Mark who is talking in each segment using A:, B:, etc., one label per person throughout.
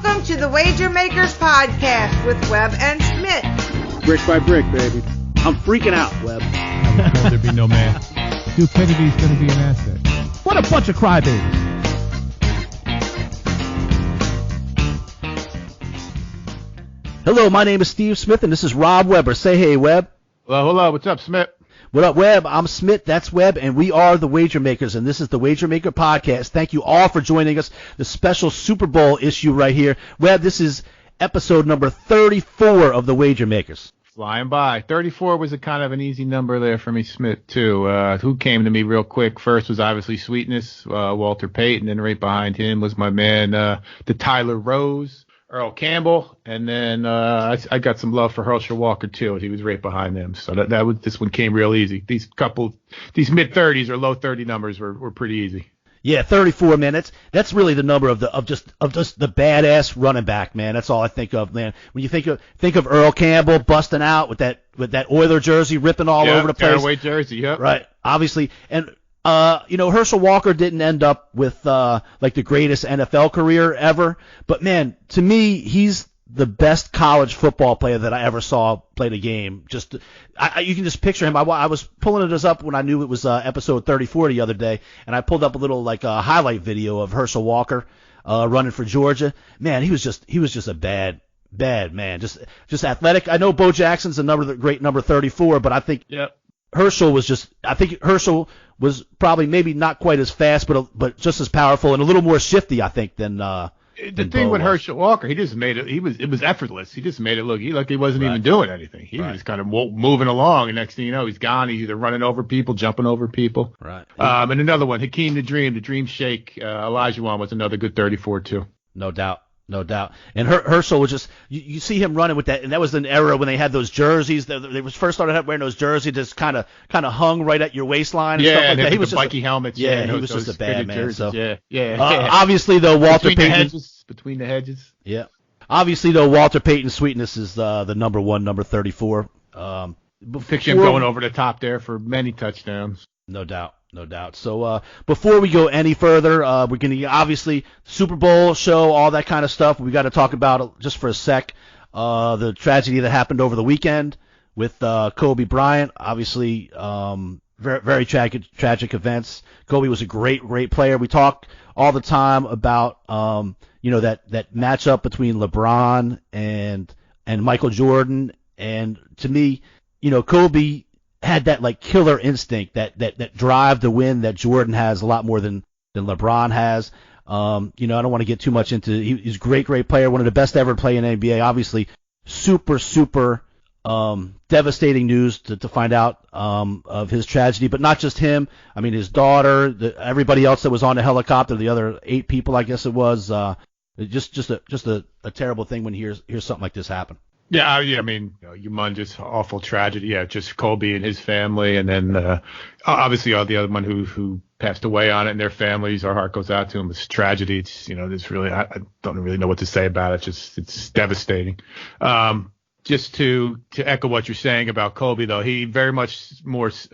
A: Welcome to the Wager Makers Podcast with Webb and Smitt.
B: Brick by brick, baby. I'm freaking out, Webb.
C: There'd be no man. Stupidity's going to be an asset. What a bunch of crybabies.
D: Hello, my name is Steve Smith, and this is Rob Weber. Say hey, Webb.
E: Hello. What's up, Smitt?
D: What up, Webb? I'm Smitt. That's Webb, and we are the Wager Makers, and this is the Wager Maker Podcast. Thank you all for joining us. The special Super Bowl issue right here. Webb, this is episode number 34 of the Wager Makers.
E: Flying by. 34 was a kind of an easy number there for me, Smitt, too. Who came to me real quick first was obviously Sweetness, Walter Payton, and right behind him was my man, the Tyler Rose, Earl Campbell, and then I got some love for Herschel Walker, too. He was right behind them. So this one came real easy. These mid-30s or low 30 numbers were pretty easy.
D: Yeah, 34, man. That's really the number of just the badass running back, man. That's all I think of, man. When you think of Earl Campbell busting out with that Oiler jersey, ripping all over the place.
E: Tearaway jersey, yep.
D: Right, obviously. And Herschel Walker didn't end up with like the greatest NFL career ever, but man, to me, he's the best college football player that I ever saw play the game. You can just picture him. I was pulling this up when I knew it was episode 34 the other day, and I pulled up a little highlight video of Herschel Walker running for Georgia. Man, he was just a bad man, just athletic. I know Bo Jackson's great number 34, but I think Herschel was probably maybe not quite as fast, but just as powerful and a little more shifty, I think, than
E: the thing with Herschel Walker, he just made it. It was effortlly. He just made it look like he wasn't even doing anything. He was kind of moving along, and next thing you know, he's gone. He's either running over people, jumping over people.
D: Right.
E: And another one, Hakeem the Dream Shake, Olajuwon was another good 34 too.
D: No doubt. And Herschel was just you see him running with that, and that was an era when they had those jerseys. They first started wearing those jerseys, just kind of hung right at your waistline. And stuff like that. He was just
E: bikie helmets.
D: Yeah, he was just a bad man.
E: Jerseys.
D: So
E: yeah.
D: Obviously, though, Walter Payton
E: between the hedges.
D: Yeah. Obviously, though, Walter Payton Sweetness is the number 34.
E: Picture him going over the top there for many touchdowns.
D: No doubt. So before we go any further, we're going to obviously Super Bowl show, all that kind of stuff. We got to talk about just for a sec the tragedy that happened over the weekend with Kobe Bryant. Obviously, very, very tragic events. Kobe was a great player. We talk all the time about that matchup between LeBron and Michael Jordan, and to me, Kobe had that killer instinct, that drive to win that Jordan has a lot more than LeBron has. I don't want to get too much into. He's a great player, one of the best ever to play in the NBA. Obviously, super devastating news to find out of his tragedy, but not just him. I mean, his daughter, everybody else that was on the helicopter, the other 8 people, I guess it was. Just a terrible thing when you hear something like this happen.
E: Yeah, I mean, humongous, awful tragedy. Yeah, just Kobe and his family, and then obviously all the other one who passed away on it and their families. Our heart goes out to them. It's tragedy. It's there's really I don't really know what to say about it. It's devastating. Just to echo what you're saying about Kobe, though, he very much much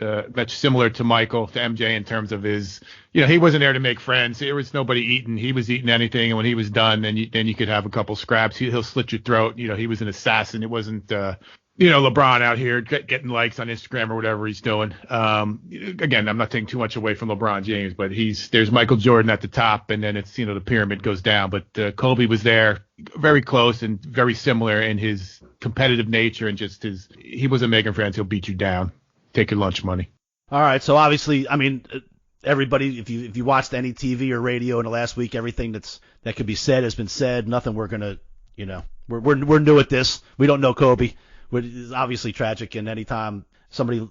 E: similar to Michael, to MJ in terms of his, he wasn't there to make friends. There was nobody eating. He was eating anything, and when he was done, then you could have a couple scraps. He'll slit your throat. He was an assassin. It wasn't LeBron out here getting likes on Instagram or whatever he's doing. Again, I'm not taking too much away from LeBron James, but there's Michael Jordan at the top, and then it's the pyramid goes down. But Kobe was there, very close and very similar in his competitive nature, and just he wasn't making friends. He'll beat you down, take your lunch money. All
D: right, so obviously, I mean, everybody, if you watched any TV or radio in the last week, everything that could be said has been said. Nothing we're gonna, we're new at this. We don't know Kobe. It's obviously tragic, and anytime somebody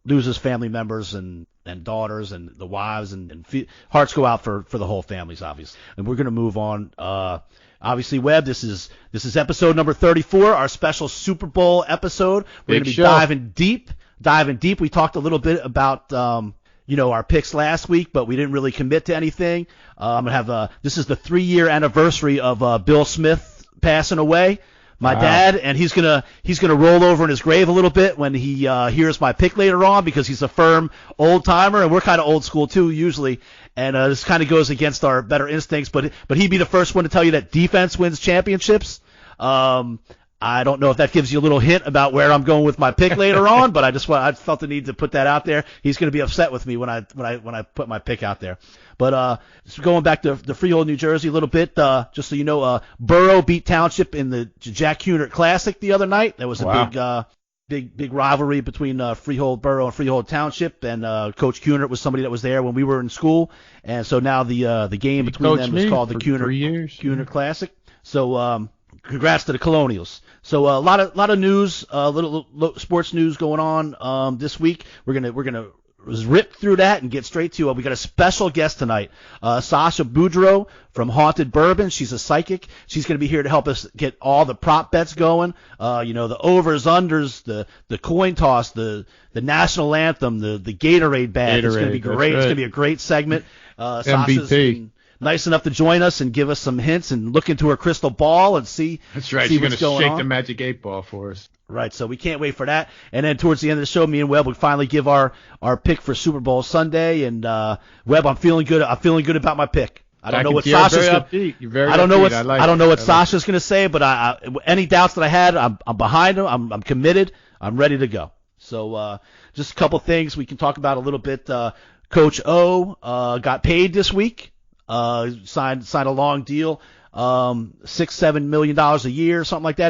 D: loses family members and daughters and the wives and hearts go out for the whole families, obviously. And we're gonna move on. Obviously, Webb, this is episode number 34, our special Super Bowl episode. We're gonna be diving deep. We talked a little bit about our picks last week, but we didn't really commit to anything. I'm gonna have this is the 3-year anniversary of Bill Smith passing away. my dad, and he's gonna roll over in his grave a little bit when he hears my pick later on, because he's a firm old timer, and we're kind of old school too usually, and this kind of goes against our better instincts. But he'd be the first one to tell you that defense wins championships. I don't know if that gives you a little hint about where I'm going with my pick later on, but I felt the need to put that out there. He's going to be upset with me when I put my pick out there. But just going back to the Freehold, New Jersey a little bit, just so you know, Borough beat Township in the Jack Cunard Classic the other night. There was a big rivalry between Freehold Borough and Freehold Township, and Coach Cunard was somebody that was there when we were in school, and so now the game between them is called the Cunard Classic. So congrats to the Colonials. So a lot of news, little sports news going on this week. We're gonna rip through that and get straight to we got a special guest tonight, Sasha Boudreaux from Haunted Bourbon. She's a psychic. She's going to be here to help us get all the prop bets going. The overs, unders, the coin toss, the national anthem, the Gatorade bag. It's going to be great. Right. It's going to be a great segment. Sasha's been nice enough to join us and give us some hints and look into her crystal ball and see.
E: That's right. She's going to shake the magic 8-ball for us.
D: Right, so we can't wait for that. And then towards the end of the show, me and Webb will finally give our pick for Super Bowl Sunday. And Webb, I'm feeling good. I'm feeling good about my pick. I don't know what Sasha's going to. I don't know what Sasha's going to say, but any doubts that I had, I'm behind him. I'm committed. I'm ready to go. So just a couple things we can talk about a little bit. Coach O got paid this week. Signed a long deal. $6-7 million a year, something like that.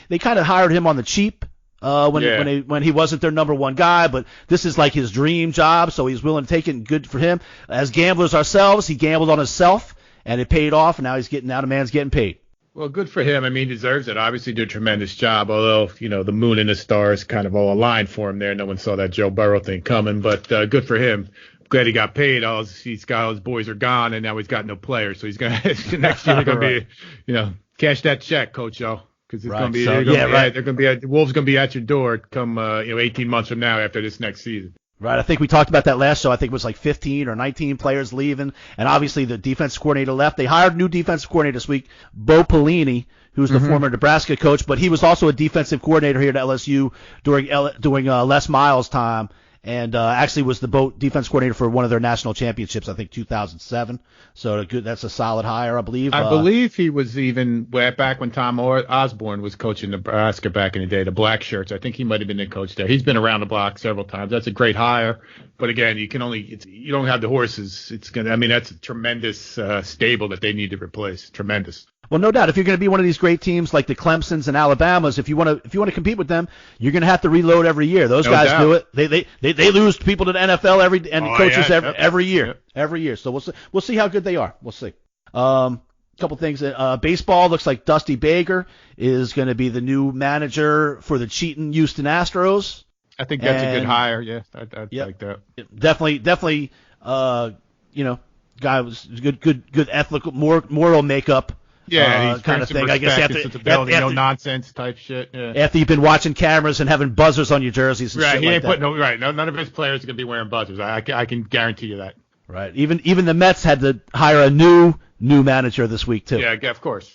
D: They kind of hired him on the cheap when he wasn't their number one guy, but this is like his dream job, so he's willing to take it, and good for him. As gamblers ourselves, he gambled on himself, and it paid off, and now the man's getting paid.
E: Well, good for him. I mean, he deserves it. Obviously did a tremendous job, although, the moon and the stars kind of all aligned for him there. No one saw that Joe Burrow thing coming, but good for him. Glad he got paid. All his boys are gone, and now he's got no players. So he's gonna next year going to be, cash that check, Coach O, because it's going to be the Wolves going to be at your door come 18 months from now after this next season.
D: Right. I think we talked about that last show. I think it was like 15 or 19 players leaving, and obviously the defensive coordinator left. They hired a new defensive coordinator this week, Bo Pelini, who's the former Nebraska coach, but he was also a defensive coordinator here at LSU during Les Miles' time. And actually was the defense coordinator for one of their national championships, I think 2007. So that's a solid hire, I believe.
E: I believe he was even back when Tom Osborne was coaching Nebraska back in the day, the Black Shirts. I think he might have been the coach there. He's been around the block several times. That's a great hire. But again, you don't have the horses. That's a tremendous stable that they need to replace. Tremendous.
D: Well, no doubt. If you're going to be one of these great teams like the Clemsons and Alabamas, if you want to compete with them, you're going to have to reload every year. Those guys do it. They lose people to the NFL every year. Every year. So we'll see how good they are. We'll see. Couple things. Baseball looks like Dusty Baker is going to be the new manager for the cheating Houston Astros.
E: I think that's a good hire. Yeah, I'd like that.
D: Definitely. Guy was good ethical, moral makeup.
E: Yeah,
D: kind of thing. I guess after
E: no nonsense type shit. Yeah.
D: After you've been watching cameras and having buzzers on your jerseys and shit
E: he ain't
D: like
E: putting none of his players are gonna be wearing buzzers. I can guarantee you that.
D: Right. Even the Mets had to hire a new manager this week too.
E: Yeah, of course.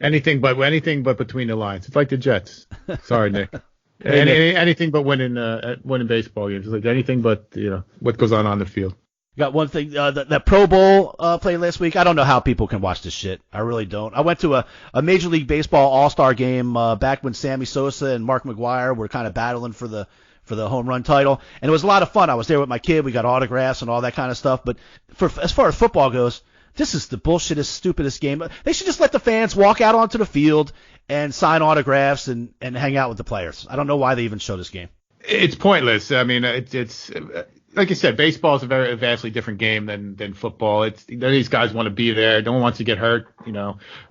E: Anything but between the lines. It's like the Jets. Sorry, Nick. Anything but winning baseball games. It's like anything but what goes on the field.
D: Got one thing, that Pro Bowl play last week. I don't know how people can watch this shit. I really don't. I went to a Major League Baseball All-Star game back when Sammy Sosa and Mark McGwire were kind of battling for the home run title, and it was a lot of fun. I was there with my kid. We got autographs and all that kind of stuff. But as far as football goes, this is the bullshittest, stupidest game. They should just let the fans walk out onto the field and sign autographs and hang out with the players. I don't know why they even show this game.
E: It's pointless. I mean, it's like I said, baseball is a very vastly different game than football. These guys want to be there. No one wants to get hurt.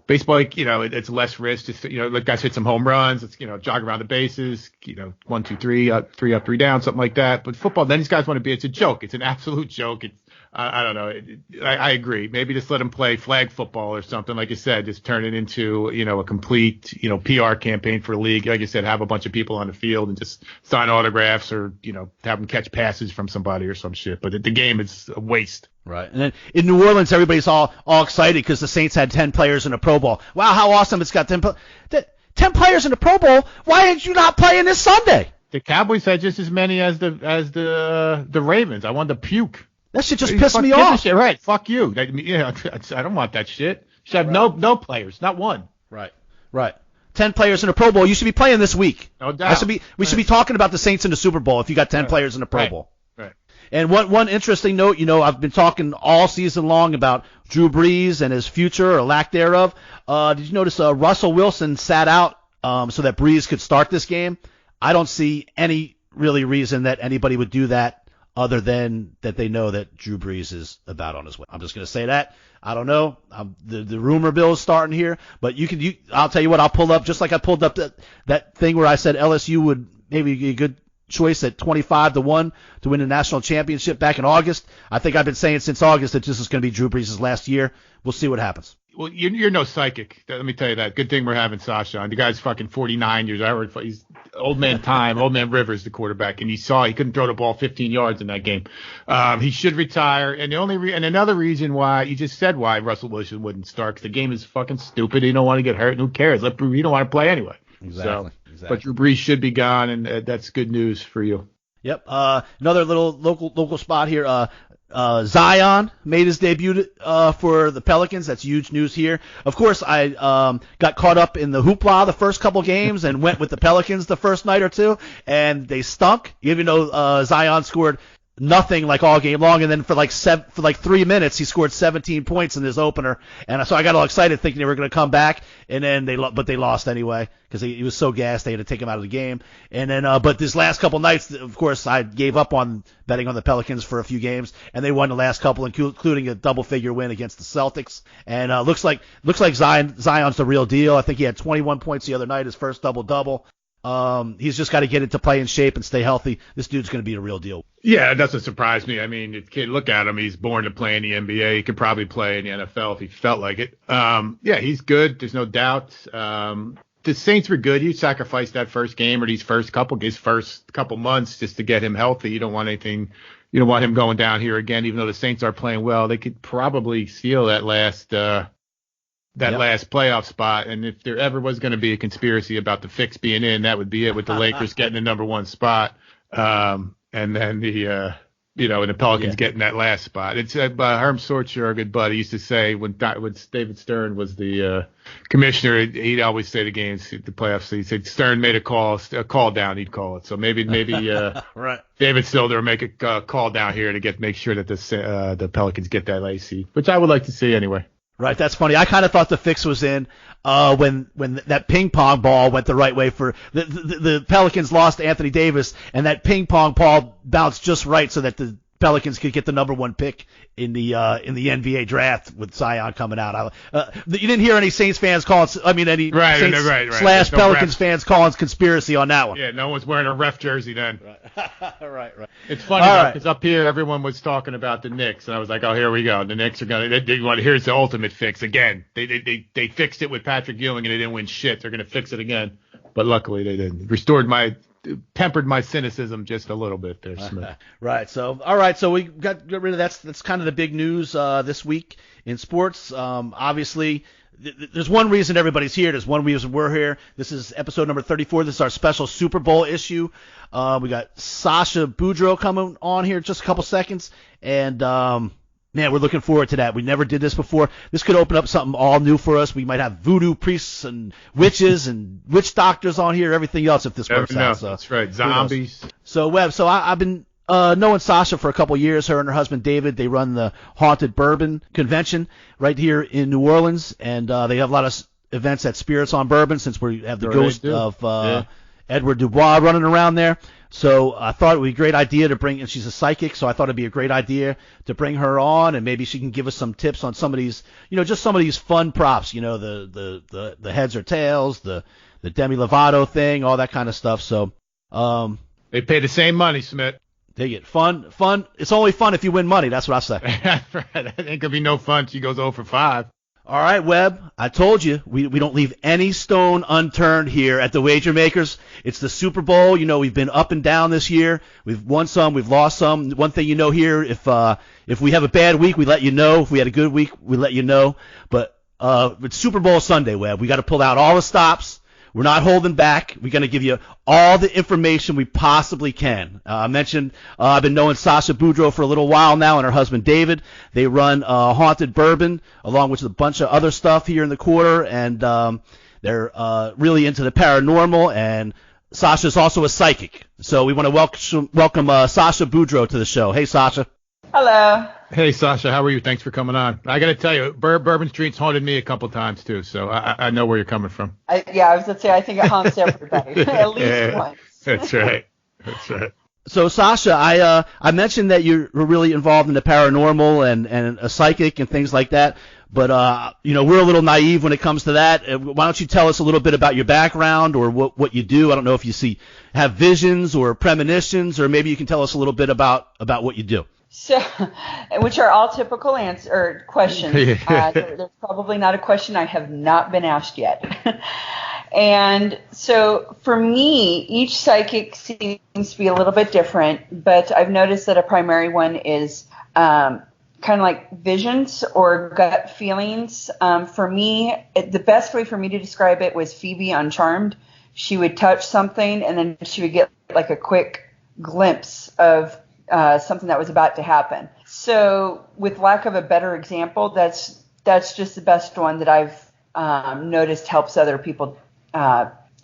E: Baseball, it's less risk. Just let guys hit some home runs. It's jog around the bases. 1, 2, 3, 3 up, 3 down, something like that. But football, then these guys want to be. It's a joke. It's an absolute joke. I don't know. I agree. Maybe just let them play flag football or something. Like I said, just turn it into, a complete, PR campaign for the league. Like I said, have a bunch of people on the field and just sign autographs or, have them catch passes from somebody or some shit. But the game is a waste.
D: Right. And then in New Orleans, everybody's all excited because the Saints had 10 players in a Pro Bowl. Wow, how awesome. It's got 10 players. 10 players in the Pro Bowl. Why did you not playing this Sunday?
E: The Cowboys had just as many as the Ravens. I wanted to puke.
D: That shit just pissed me off.
E: Shit. Right, fuck you. I don't want that shit. Should have no players, not one.
D: Right. 10 players in the Pro Bowl. You should be playing this week.
E: No doubt.
D: We should be talking about the Saints in the Super Bowl if you got 10 players in the Pro Bowl.
E: Right.
D: And one interesting note, I've been talking all season long about Drew Brees and his future or lack thereof. Did you notice Russell Wilson sat out so that Brees could start this game? I don't see any really reason that anybody would do that other than that they know that Drew Brees is about on his way. I'm just going to say that. I don't know. The rumor mill is starting here, but I'll tell you what, I'll pull up, just like I pulled up that thing where I said LSU would maybe be a good choice at 25-1 to win the national championship back in August. I think I've been saying since August that this is going to be Drew Brees' last year. We'll see what happens.
E: Well, you're no psychic. Let me tell you that. Good thing we're having Sasha on. The guy's fucking 49 years old. He's old man time. Old man Rivers, the quarterback, and he couldn't throw the ball 15 yards in that game. He should retire. And another reason why you just said why Russell Wilson wouldn't start, because the game is fucking stupid. He don't want to get hurt. And who cares? You don't want to play anyway.
D: Exactly.
E: But Drew Brees should be gone, and that's good news for you.
D: Yep. Another little local spot here. Zion made his debut for the Pelicans. That's huge news here. Of course, I got caught up in the hoopla the first couple games and went with the Pelicans the first night or two, and they stunk. Even though Zion scored nothing like all game long, and then for like 3 minutes he scored 17 points in his opener, and so I got all excited thinking they were going to come back, and then they lost anyway because he was so gassed they had to take him out of the game. And then but this last couple nights, of course, I gave up on betting on the Pelicans for a few games, and they won the last couple, including a double-figure win against the Celtics. And looks like Zion's the real deal. I think he had 21 points the other night, his first double-double. He's just got to get into playing shape and stay healthy. This dude's going to be the real deal.
E: Yeah, it doesn't surprise me. I mean, the kid, look at him. He's born to play in the NBA. He could probably play in the NFL if he felt like it. Yeah, he's good. There's no doubt. The Saints were good. You sacrificed that first game or his first couple months just to get him healthy. You don't want anything. You don't want him going down here again, even though the Saints are playing well. They could probably steal that last playoff spot. And if there ever was going to be a conspiracy about the fix being in, that would be it, with the Lakers getting the number one spot. And then the Pelicans getting that last spot. It's Herm Sorcher, a good buddy, used to say when David Stern was the commissioner, he'd always say the games, the playoffs, he said Stern made a call down, he'd call it. So maybe
D: right.
E: David Silver will make a call down here to make sure that the Pelicans get that last seed, which I would like to see anyway.
D: Right, that's funny. I kind of thought the fix was in when that ping pong ball went the right way for the Pelicans lost Anthony Davis, and that ping pong ball bounced just right so that the Pelicans could get the number one pick in the NBA draft with Zion coming out. You didn't hear any Saints fans calling. I mean, any Saints / Pelicans fans calling conspiracy on that one.
E: Yeah, no one's wearing a ref jersey then.
D: Right.
E: It's funny because up here everyone was talking about the Knicks, and I was like, oh, here we go. The Knicks are here's the ultimate fix again. They fixed it with Patrick Ewing and they didn't win shit. They're gonna fix it again, but luckily they didn't. Tempered my cynicism just a little bit there, Smith.
D: Right. So we got rid of that. That's kind of the big news this week in sports. Obviously, there's one reason everybody's here. There's one reason we're here. This is episode number 34. This is our special Super Bowl issue. We got Sasha Boudreaux coming on here in just a couple seconds, and man, we're looking forward to that. We never did this before. This could open up something all new for us. We might have voodoo priests and witches and witch doctors on here, everything else if this works out. So,
E: that's right, zombies.
D: So, Webb, I've been knowing Sasha for a couple years. Her and her husband David, they run the Haunted Bourbon Convention right here in New Orleans, and they have a lot of events at Spirits on Bourbon since we have the ghost of Edward Dubois running around there. So I thought it would be a great idea to bring, and she's a psychic, so I thought it'd be a great idea to bring her on, and maybe she can give us some tips on some of these, just some of these fun props, the heads or tails, the Demi Lovato thing, all that kind of stuff. So
E: they pay the same money, Smitt.
D: They get fun. It's only fun if you win money. That's what I say.
E: It ain't gonna be no fun. She goes 0 for 5.
D: All right, Webb, I told you, we don't leave any stone unturned here at the Wager Makers. It's the Super Bowl. We've been up and down this year. We've won some, we've lost some. One thing here, if we have a bad week, we let you know. If we had a good week, we let you know. But it's Super Bowl Sunday, Webb. We got to pull out all the stops. we're not holding back. We're going to give you all the information we possibly can. I mentioned I've been knowing Sasha Boudreaux for a little while now, and her husband David. They run Haunted Bourbon, along with a bunch of other stuff here in the quarter, and they're really into the paranormal, and Sasha's also a psychic. So we want to welcome Sasha Boudreaux to the show. Hey, Sasha.
A: Hello.
E: Hey, Sasha, how are you? Thanks for coming on. I got to tell you, Bourbon Street's haunted me a couple times, too, so I know where you're coming from.
A: I was going to say, I think it haunts everybody, at least once.
E: That's right. That's right.
D: So, Sasha, I mentioned that you're really involved in the paranormal and a psychic and things like that, but, we're a little naive when it comes to that. Why don't you tell us a little bit about your background or what you do? I don't know if you have visions or premonitions, or maybe you can tell us a little bit about what you do.
A: So, which are all typical questions. There's probably not a question I have not been asked yet. And so for me, each psychic seems to be a little bit different, but I've noticed that a primary one is kind of like visions or gut feelings. For me, the best way for me to describe it was Phoebe on Charmed. She would touch something and then she would get like a quick glimpse of something that was about to happen. So with lack of a better example, that's just the best one that I've noticed helps other people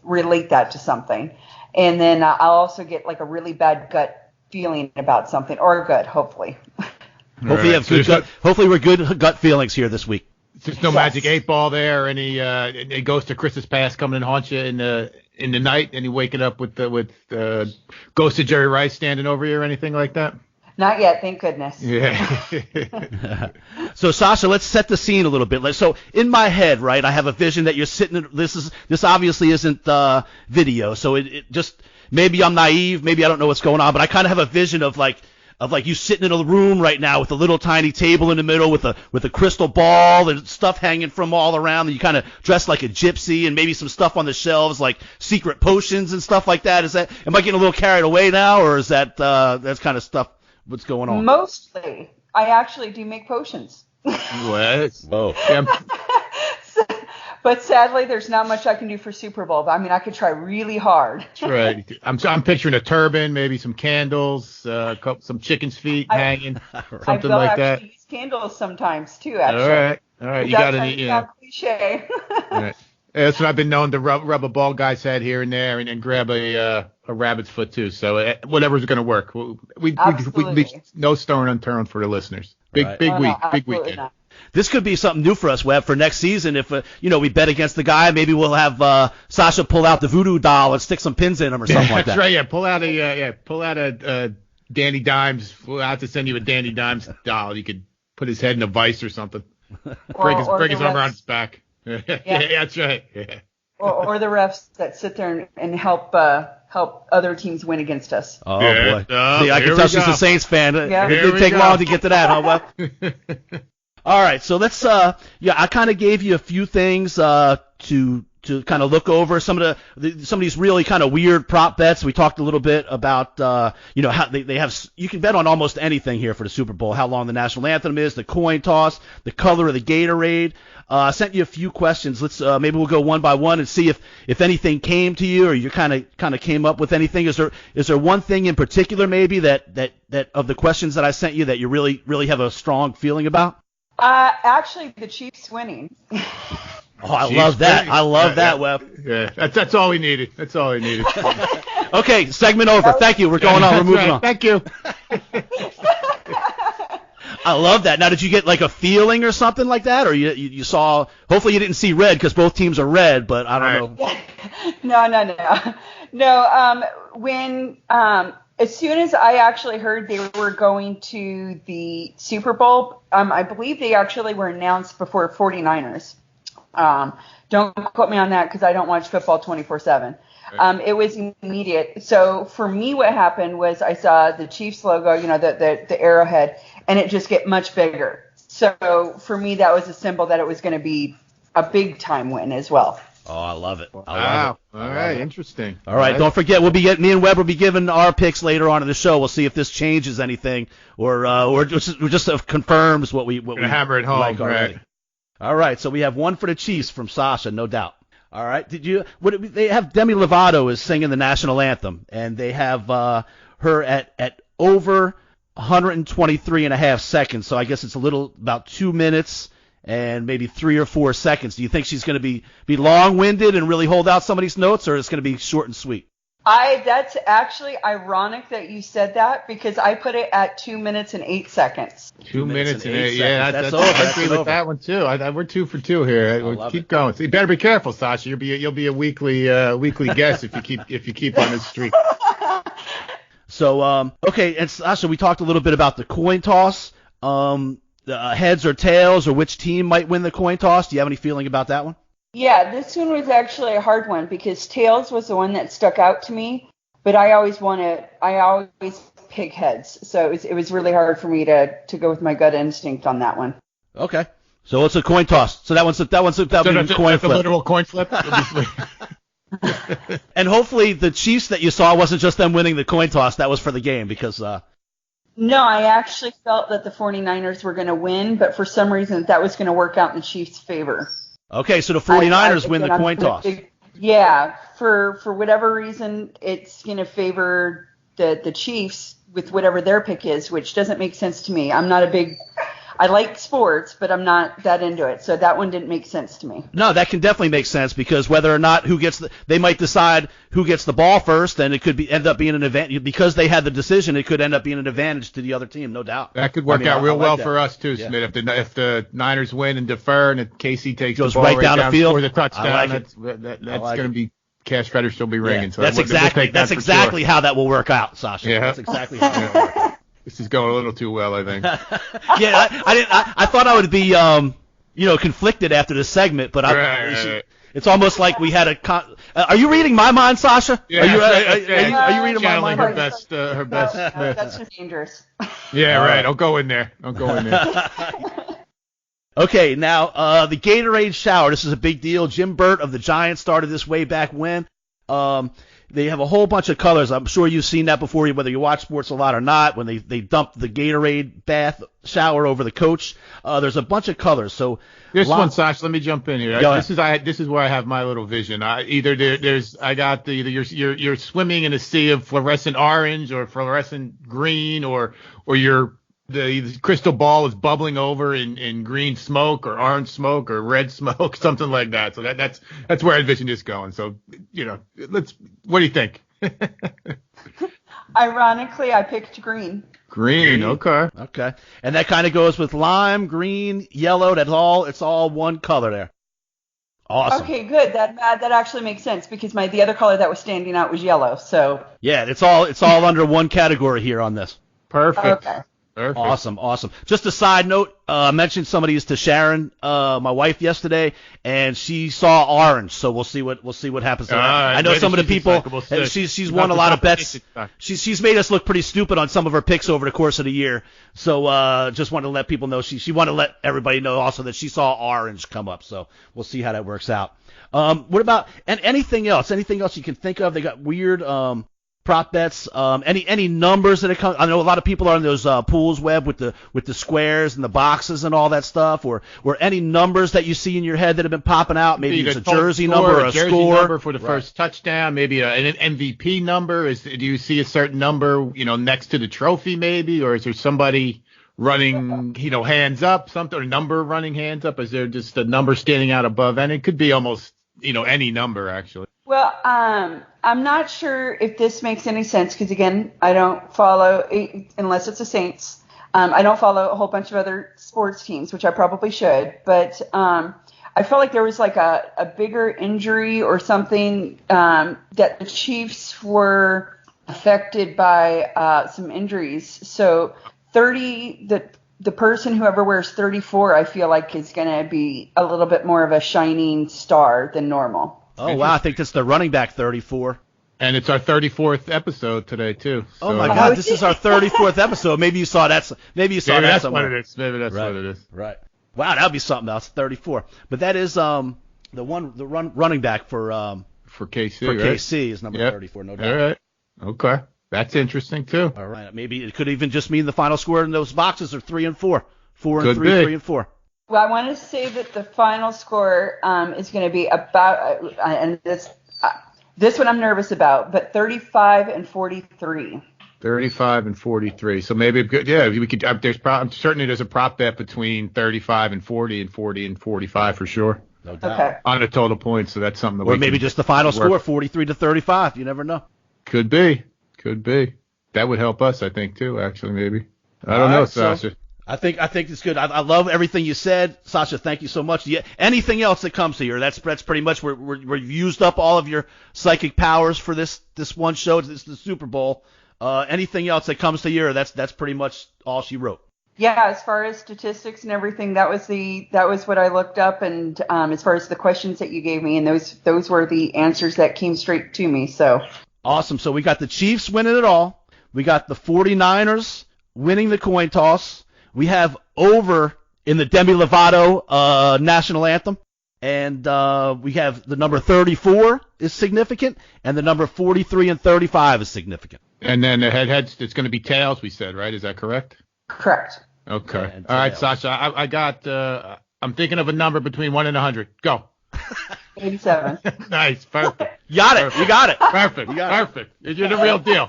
A: relate that to something. And then I'll also get like a really bad gut feeling about something, or good, hopefully.
D: Hopefully, you have good gut. Hopefully, we're good gut feelings here this week.
E: There's no magic 8-ball there, or any ghost of Christmas past coming and haunt you in the night, and you waking up with ghost of Jerry Rice standing over you or anything like that?
A: Not yet, thank goodness.
E: Yeah.
D: So, Sasha, let's set the scene a little bit. So, in my head, right, I have a vision that you're sitting. This obviously isn't video, so it just maybe I'm naive, maybe I don't know what's going on, but I kind of have a vision of like you sitting in a room right now with a little tiny table in the middle with a crystal ball and stuff hanging from all around, and you kind of dress like a gypsy and maybe some stuff on the shelves like secret potions and stuff like that. Am I getting a little carried away now, or is that's kind of stuff? What's going on?
A: Mostly, I actually do make potions.
E: What?
D: Oh.
E: Yeah.
A: But sadly, there's not much I can do for Super Bowl. I mean, I could try really hard.
E: That's right. I'm picturing a turban, maybe some candles, some chicken's feet hanging, something like that. I actually use
A: candles sometimes too. Actually.
E: All right. You got any?
A: Cliche.
E: All right. That's what I've been known to rub a bald guy's head here and there, and grab a rabbit's foot too. So whatever's going to work. We leave no stone unturned for the listeners. Big weekend.
A: Not.
D: This could be something new for us, Webb, for next season. If we bet against the guy, maybe we'll have Sasha pull out the voodoo doll and stick some pins in him or something like that.
E: That's right. Yeah, pull out a Danny Dimes. We'll have to send you a Danny Dimes doll. You could put his head in a vice or something. Break his arm around his back. Yeah, that's right. Yeah.
A: Or the refs that sit there and help other teams win against us.
D: Oh boy! See, I can tell she's a Saints fan.
A: Yeah.
D: It didn't take long to get to that, huh, Webb? All right, so let's I kind of gave you a few things to kind of look over. Some of these really kind of weird prop bets. We talked a little bit about how they have. You can bet on almost anything here for the Super Bowl. How long the national anthem is, the coin toss, the color of the Gatorade. I sent you a few questions. Let's maybe we'll go one by one and see if anything came to you or you kind of came up with anything. Is there one thing in particular maybe that of the questions that I sent you that you really have a strong feeling about?
A: Actually, the Chiefs winning.
D: Oh, I love that. I love that, Webb.
E: Yeah, that's all we needed. That's all we needed.
D: Okay, segment over. Thank you. We're going on. We're moving on.
E: Thank you.
D: I love that. Now, did you get like a feeling or something like that, or you saw? Hopefully, you didn't see red because both teams are red, but I don't know.
A: No. When as soon as I actually heard they were going to the Super Bowl, I believe they actually were announced before 49ers. Don't quote me on that because I don't watch football 24/7. It was immediate. So for me, what happened was I saw the Chiefs logo, the arrowhead, and it just get much bigger. So for me, that was a symbol that it was going to be a big time win as well.
D: Oh, I love it.
E: Wow. All right. Interesting.
D: All right. Don't forget, me and Webb will be giving our picks later on in the show. We'll see if this changes anything or just confirms what we
E: hammer it home.
D: Like already.
E: Right.
D: All right. So we have one for the Chiefs from Sasha, no doubt. All right. They have Demi Lovato is singing the national anthem, and they have her at over 123 and a half seconds. So I guess it's about 2 minutes and maybe 3 or 4 seconds. Do you think she's going to be long-winded and really hold out some of these notes, or it's going to be short and sweet?
A: That's actually ironic that you said that, because I put it at 2 minutes and 8 seconds.
E: 2 minutes and 8 seconds.
D: Yeah,
E: that's
D: over.
E: I agree with that one too. We're 2 for 2 here. Keep going. So you better be careful, Sasha. You'll be a weekly guest if you keep on this streak.
D: So okay, and Sasha, we talked a little bit about the coin toss. The heads or tails, or which team might win the coin toss. Do you have any feeling about that one?
A: Yeah, this one was actually a hard one because tails was the one that stuck out to me, but I always pick heads, so it was really hard for me to go with my gut instinct on that one.
D: Okay, so it's a coin toss. So that'll be a coin flip.
E: A literal coin flip.
D: And hopefully the Chiefs that you saw wasn't just them winning the coin toss. That was for the game, because
A: No, I actually felt that the 49ers were going to win, but for some reason that was going to work out in the Chiefs' favor.
D: Okay, so the 49ers win the coin toss.
A: Yeah, for whatever reason, it's going to favor the Chiefs with whatever their pick is, which doesn't make sense to me. I like sports, but I'm not that into it, so that one didn't make sense to me.
D: No, that can definitely make sense, because whether or not they might decide who gets the ball first, and it could end up being an advantage because they had the decision. It could end up being an advantage to the other team, no doubt.
E: That could work out real well for us too, yeah. Smitt. If the Niners win and defer, and if KC takes the ball right down the field for the touchdown, that's going to be cash register will be ringing.
D: Yeah.
E: So
D: that's exactly how that will work out, Sasha. Yeah. That's exactly how that will work out.
E: This is going a little too well, I think.
D: Yeah, I thought I would be, conflicted after this segment, but it's almost like we had are you reading my mind, Sasha?
E: Yeah,
D: are you reading my mind?
E: Her best.
A: That's just dangerous.
E: Yeah, right. Don't go in there.
D: Okay, now the Gatorade shower. This is a big deal. Jim Burt of the Giants started this way back when. They have a whole bunch of colors. I'm sure you've seen that before, whether you watch sports a lot or not. When they dump the Gatorade bath shower over the coach, there's a bunch of colors. So
E: this one, Sasha, let me jump in here. This is where I have my little vision. You're swimming in a sea of fluorescent orange or fluorescent green, or the crystal ball is bubbling over in green smoke or orange smoke or red smoke, something like that. So that's where I envision this going. So, what do you think?
A: Ironically, I picked green.
E: Green, okay.
D: Okay. And that kind of goes with lime, green, yellow. It's all one color there. Awesome.
A: Okay, good. That actually makes sense, because the other color that was standing out was yellow. So
D: yeah, it's all under one category here on this.
E: Perfect.
A: Okay.
D: Perfect. Awesome. Just a side note, I mentioned some of these to Sharon, my wife, yesterday, and she saw orange. So we'll see what happens. I know some of the people. She's won a lot of bets. She's made us look pretty stupid on some of her picks over the course of the year. So just wanted to let people know. She wanted to let everybody know also that she saw orange come up. So we'll see how that works out. What about anything else? Anything else you can think of? They got weird prop bets, any numbers that it comes. I know a lot of people are on those pools web with the squares and the boxes and all that stuff, or any numbers that you see in your head that have been popping out. Maybe it's a jersey number or a score
E: number for the first touchdown. Maybe an MVP number. Do you see a certain number, next to the trophy maybe, or is there somebody running, hands up, something, or number running hands up? Is there just a number standing out above? And it could be almost, any number actually.
A: Well, I'm not sure if this makes any sense, because, again, I don't follow, unless it's the Saints, I don't follow a whole bunch of other sports teams, which I probably should. But I felt like there was like a bigger injury or something, that the Chiefs were affected by some injuries. So the person, whoever wears 34, I feel like is going to be a little bit more of a shining star than normal.
D: Oh, wow. I think that's the running back 34.
E: And it's our 34th episode today, too.
D: So. Oh, my God. This is our 34th episode. Maybe you saw that. Maybe that's
E: what it is. Maybe that's what it is.
D: Right. Wow, that would be something else. 34. But that is the running back for
E: KC.
D: For KC is number 34, no doubt.
E: All right. Okay. That's interesting, too.
D: All right. Maybe it could even just mean the final score in those boxes are 3 and 4. 4 and
E: could
D: 3,
E: be.
D: 3 and 4.
A: Well, I want to say that the final score is going to be about, and this one I'm nervous about, but 35 and 43.
E: 35 and 43. So maybe, we could. Certainly there's a prop bet between 35 and 40 and 40 and 45 for sure.
D: No doubt.
A: Okay.
E: On the total points, so that's something that
D: or maybe just the final score, 43 to 35. You never know.
E: Could be. That would help us, I think, too. Actually, maybe. I don't know, Sasha.
D: So I think it's good. I love everything you said, Sasha. Thank you so much. Anything else that comes to you? That's pretty much we've used up all of your psychic powers for this one show. It's the Super Bowl. Anything else that comes to you? That's pretty much all she wrote.
A: Yeah, as far as statistics and everything, that was what I looked up, and as far as the questions that you gave me, and those were the answers that came straight to me. So
D: awesome. So we got the Chiefs winning it all. We got the 49ers winning the coin toss. We have over in the Demi Lovato national anthem, and we have the number 34 is significant, and the number 43 and 35 is significant.
E: And then the heads, it's going to be tails, we said, right? Is that correct?
A: Correct.
E: Okay. All right, Sasha. I got. I'm thinking of a number between 1 and 100. Go.
A: 87.
E: Nice. Perfect.
D: You got it.
E: Perfect. Perfect. You're the real deal.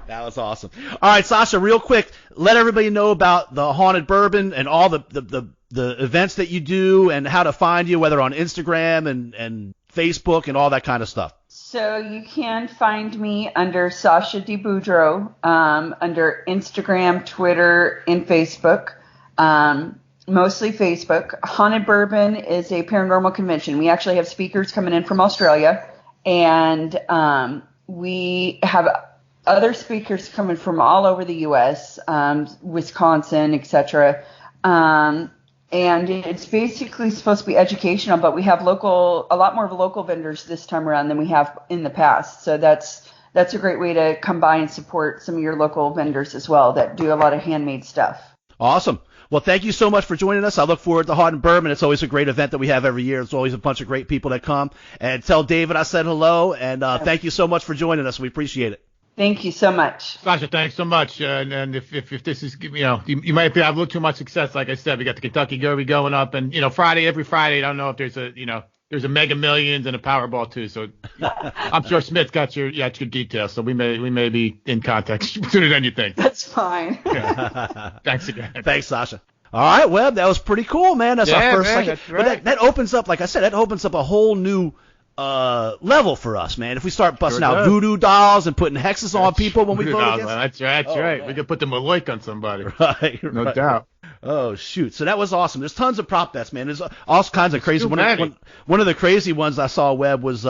D: That was awesome. All right, Sasha, real quick, let everybody know about the Haunted Bourbon and all the events that you do and how to find you, whether on Instagram and Facebook and all that kind of stuff.
A: So you can find me under Sasha D. Boudreaux, under Instagram, Twitter, and Facebook. Mostly Facebook. Haunted Bourbon is a paranormal convention. We actually have speakers coming in from Australia, and we have other speakers coming from all over the U.S., Wisconsin, etc. And it's basically supposed to be educational, but we have a lot more of local vendors this time around than we have in the past. So that's a great way to come by and support some of your local vendors as well that do a lot of handmade stuff.
D: Awesome. Well, thank you so much for joining us. I look forward to Haunted Bourbon. It's always a great event that we have every year. There's always a bunch of great people that come. And tell David I said hello, and thank you so much for joining us. We appreciate it.
A: Thank you so much.
E: Sasha, thanks so much. And if this is, you might have a little too much success. Like I said, we got the Kentucky Derby going up, and every Friday, I don't know if there's a Mega Millions and a Powerball too. So I'm sure Smitt's got your details. So we may be in contact sooner than you think.
A: That's fine.
E: Yeah. Thanks again.
D: Thanks, Sasha. All right, Webb, that was pretty cool, man. That's our first psychic.
E: That's right.
D: But that opens up, like I said, a whole new level for us, man. If we start busting out voodoo dolls and putting hexes on people when we vote against.
E: That's right. Man. We could put the Maloik on somebody.
D: Right.
E: No doubt.
D: Oh, shoot. So that was awesome. There's tons of prop bets, man. There's all kinds of crazy. One of the crazy ones I saw, Webb, was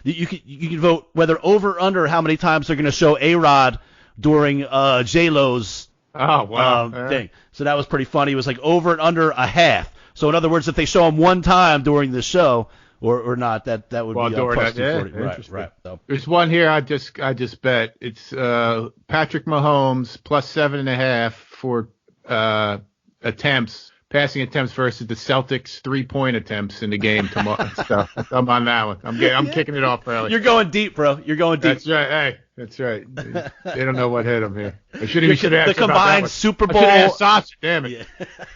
D: you can vote whether over or under how many times they're going to show A-Rod during J-Lo's thing. So that was pretty funny. It was like over and under a half. So in other words, if they show him one time during the show, or not, that would be plus 240. Right. So.
E: There's one here I just bet. It's Patrick Mahomes plus 7.5 for passing attempts versus the Celtics 3-point attempts in the game tomorrow. So I'm on that one. I'm kicking it off early.
D: You're going deep, bro. You're going deep.
E: That's right. Hey, that's right. They don't know what hit them here. I should have asked
D: the combined Super Bowl.
E: Sasha, damn it.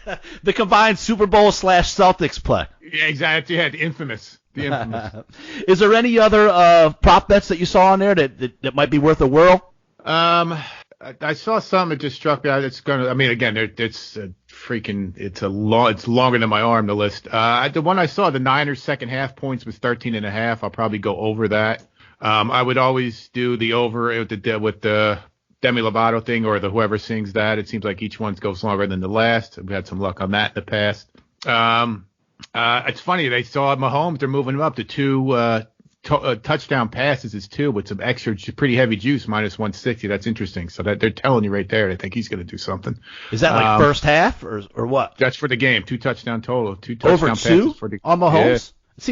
D: Yeah. The combined Super Bowl / Celtics play.
E: Yeah, exactly. Yeah, the infamous.
D: Is there any other prop bets that you saw on there that might be worth a whirl?
E: I saw something that just struck me out. It's longer than my arm, the list. The one I saw, the Niners second half points was 13.5. I'll probably go over that. I would always do the over with the Demi Lovato thing or whoever sings that. It seems like each one goes longer than the last. We've had some luck on that in the past. It's funny. They saw Mahomes. They're moving him up to 2 touchdown passes is 2 with some extra pretty heavy juice, minus 160. That's interesting. So that they're telling you right there, they think he's going to do something.
D: Is that like first half or what?
E: That's for the game. 2 touchdown total. 2 touchdown
D: over
E: passes for the
D: on Mahomes. Yeah. It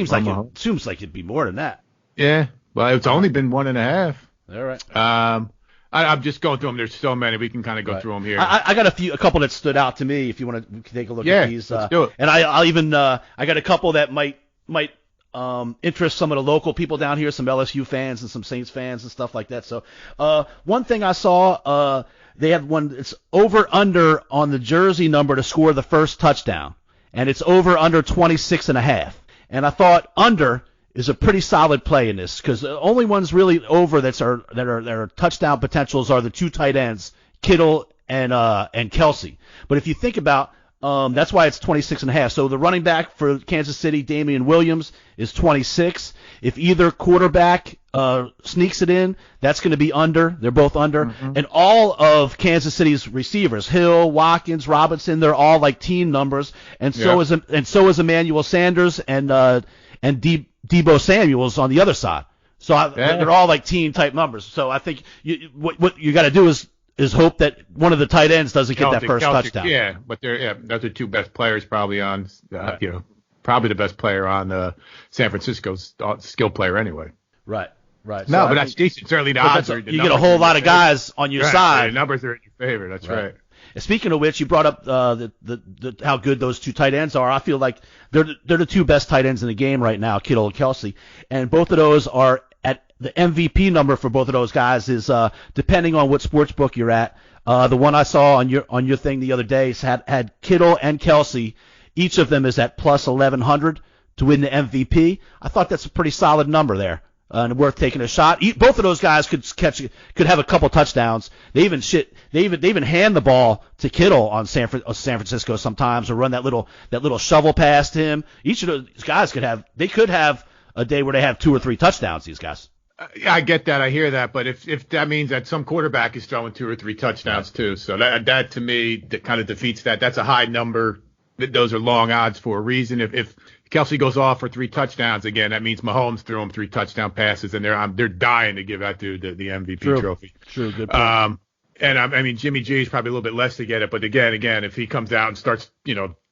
D: seems like it'd be more than that.
E: Yeah, well, it's only been 1.5.
D: All right.
E: I'm just going through them. There's so many. We can kind of go through them here.
D: I got a couple that stood out to me. If you want to take a look at these.
E: Let's do it.
D: And I'll even I got a couple that might interest some of the local people down here, some LSU fans and some Saints fans and stuff like that. So one thing I saw, they have one, it's over under on the jersey number to score the first touchdown, and it's over under 26.5. And I thought under is a pretty solid play in this, because the only ones really over that are touchdown potentials are the two tight ends, Kittle and Kelsey. But if you think about, that's why it's 26.5. So the running back for Kansas City, Damian Williams, is 26. If either quarterback sneaks it in, that's going to be under. They're both under. Mm-hmm. And all of Kansas City's receivers, Hill, Watkins, Robinson, they're all like team numbers. And so is Emmanuel Sanders and Deebo Samuel's on the other side. So they're all like team type numbers. So I think what you got to do is hope that one of the tight ends doesn't get that first touchdown.
E: Yeah, but those are two best players probably on, probably the best player on San Francisco's skill player anyway.
D: Right.
E: No, so but that's decent. Certainly the odds are.
D: You get a whole lot of guys on your side.
E: The numbers are in your favor. That's right.
D: Speaking of which, you brought up the how good those two tight ends are. I feel like they're the two best tight ends in the game right now, Kittle and Kelsey, and both of those are at the MVP number for both of those guys is depending on what sports book you're at. The one I saw on your thing the other day had Kittle and Kelsey. Each of them is at plus 1,100 to win the MVP. I thought that's a pretty solid number there. And worth taking a shot. Both of those guys could have a couple touchdowns. They even hand the ball to Kittle on San Francisco sometimes, or run that little shovel past him. Each of those guys could have a day where they have 2 or 3 touchdowns. These guys.
E: I get that. I hear that. But if that means that some quarterback is throwing 2 or 3 touchdowns too, so that to me that kind of defeats that. That's a high number. Those are long odds for a reason. If Kelsey goes off for 3 touchdowns again, that means Mahomes threw him 3 touchdown passes, and they're dying to give that dude the MVP trophy.
D: True, good point.
E: And I mean Jimmy G is probably a little bit less to get it, but again, if he comes out and starts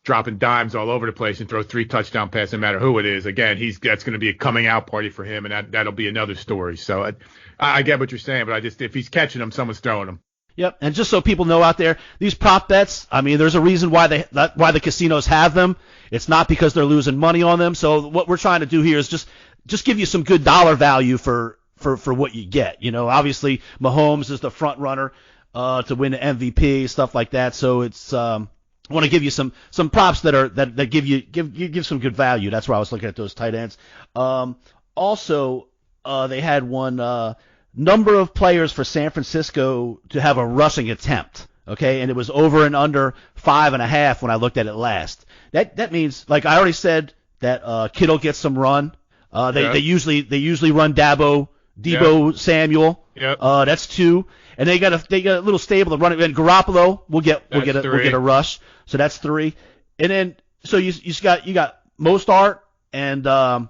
E: dropping dimes all over the place and throws 3 touchdown passes, no matter who it is, again that's going to be a coming out party for him, and that'll be another story. So I get what you're saying, but if he's catching them, someone's throwing them.
D: Yep, and just so people know out there, these prop bets, I mean, there's a reason why the casinos have them. It's not because they're losing money on them. So what we're trying to do here is just give you some good dollar value for what you get. Obviously Mahomes is the front runner to win the MVP, stuff like that. So it's I want to give you some props that give some good value. That's why I was looking at those tight ends. Also, they had one. Number of players for San Francisco to have a rushing attempt, okay, and it was over and under 5.5 when I looked at it last. That means, like I already said, that Kittle gets some run. They usually run Deebo Samuel.
E: Yep.
D: That's 2, and they got a little stable to run it. And Garoppolo will get a rush, so that's 3. And then so you got Mostart and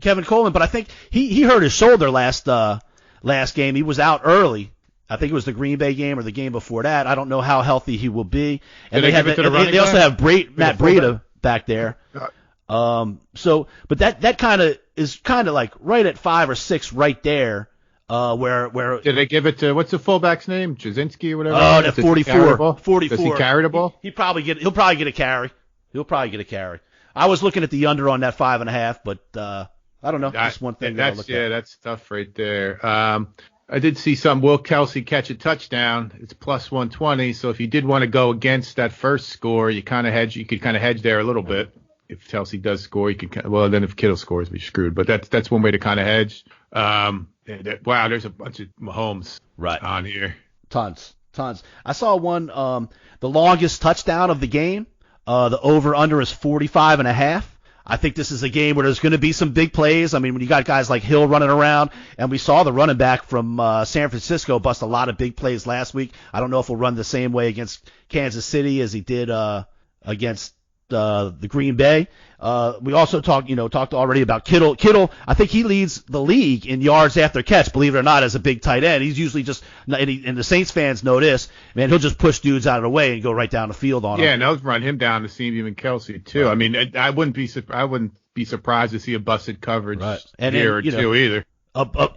D: Kevin Coleman, but I think he hurt his shoulder last game. He was out early. I think it was the Green Bay game or the game before that. I don't know how healthy he will be. And they also have Matt Breida back there. But that kind of is like right at 5 or 6 right there. Where
E: did they give it to what's the fullback's name? Jasinski or whatever.
D: Oh, that 44. 44.
E: Does he carry the ball?
D: He'll probably get a carry. I was looking at the under on that 5.5, but I don't know. Just one thing.
E: That's tough right there. I did see some Will Kelsey catch a touchdown. It's plus 120. So if you did want to go against that first score, you kind of hedge. You could kind of hedge there a little bit. If Kelsey does score, you could. Well, then if Kittle scores, we're screwed. But that's one way to kind of hedge. Wow, there's a bunch of Mahomes on here.
D: Tons. I saw one. The longest touchdown of the game. The over-under is 45.5. I think this is a game where there's going to be some big plays. I mean, when you got guys like Hill running around, and we saw the running back from San Francisco bust a lot of big plays last week. I don't know if he'll run the same way against Kansas City as he did against the Green Bay. We also talked already about Kittle. Kittle, I think he leads the league in yards after catch, believe it or not, as a big tight end. He's usually just, and the Saints fans know this, man, he'll just push dudes out of the way and go right down the field on him.
E: Yeah, and they'll run him down to see him Kelsey too. Right. I mean, I wouldn't be surprised to see a busted coverage here or two either.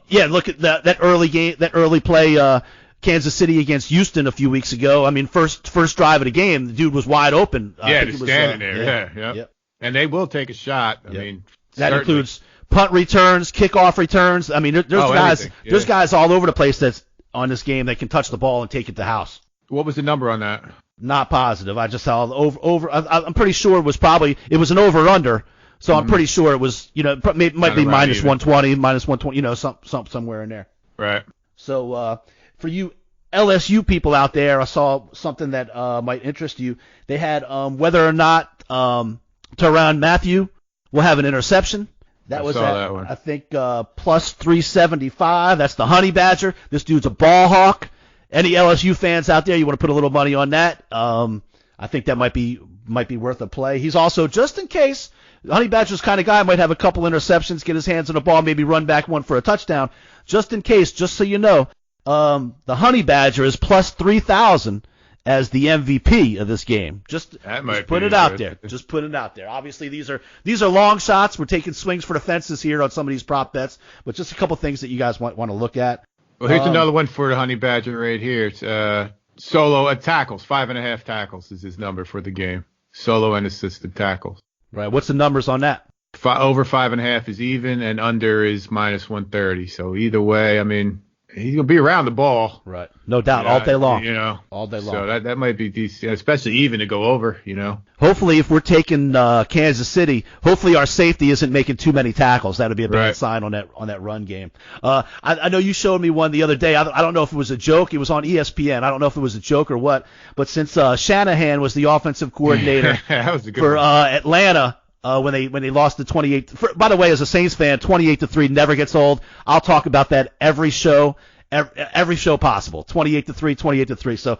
D: Yeah, look at that early play. Kansas City against Houston a few weeks ago. I mean, first drive of the game, the dude was wide open.
E: Yeah, he's standing there. Yeah. And they will take a shot. I mean,
D: That includes punt returns, kickoff returns. I mean, there's guys all over the place that's on this game that can touch the ball and take it to house.
E: What was the number on that?
D: Not positive. I just saw over. I'm pretty sure it was an over/under. So I'm pretty sure it was, it might be minus 120, minus 120, somewhere in there.
E: Right.
D: So for you LSU people out there, I saw something that might interest you. They had whether or not Tyrann Mathieu will have an interception. That was that one. I think plus 375. That's the Honey Badger. This dude's a ball hawk. Any LSU fans out there, you want to put a little money on that? I think that might be worth a play. He's also, just in case, Honey Badger's kind of guy, might have a couple interceptions, get his hands on the ball, maybe run back one for a touchdown. Just in case, just so you know, the Honey Badger is plus 3,000 as the MVP of this game. Just put it out there. Just put it out there. Obviously, these are long shots. We're taking swings for the fences here on some of these prop bets, but just a couple things that you guys want to look at.
E: Well, here's another one for the Honey Badger right here. It's solo at tackles. 5.5 tackles is his number for the game. Solo and assisted tackles.
D: Right. What's the numbers on that?
E: Over 5.5 is even, and under is minus 130. So either way, I mean, he's gonna be around the ball.
D: Right. No doubt. All day long.
E: All day long. So that might be decent, especially even to go over.
D: Hopefully, if we're taking Kansas City, hopefully our safety isn't making too many tackles. That would be a bad sign on that run game. I know you showed me one the other day. I don't know if it was a joke. It was on ESPN. I don't know if it was a joke or what. But since Shanahan was the offensive coordinator
E: that was a good
D: for
E: one.
D: Atlanta. When they lost the 28. By the way, as a Saints fan, 28-3 never gets old. I'll talk about that every show possible. 28-3, 28-3. So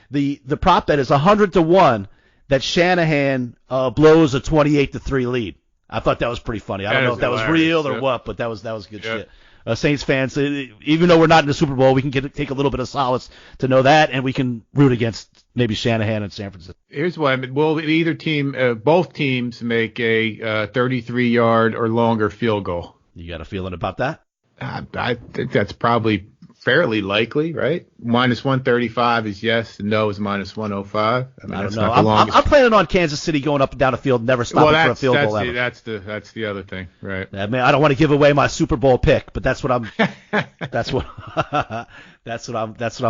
D: the prop bet is 100-1 that Shanahan blows a 28-3 lead. I thought that was pretty funny. I don't know if that was real or what, but that was good shit. Saints fans, even though we're not in the Super Bowl, we can take a little bit of solace to know that, and we can root against maybe Shanahan and San Francisco.
E: Here's what I mean. Will either team, both teams, make a 33-yard or longer field goal?
D: You got a feeling about that?
E: I think that's probably fairly likely, right? Minus 135 is yes, and no is minus 105. I don't know.
D: I'm planning on Kansas City going up and down the field, never stopping for a field goal ever.
E: That's the other thing, right?
D: I mean, I don't want to give away my Super Bowl pick, but that's what I'm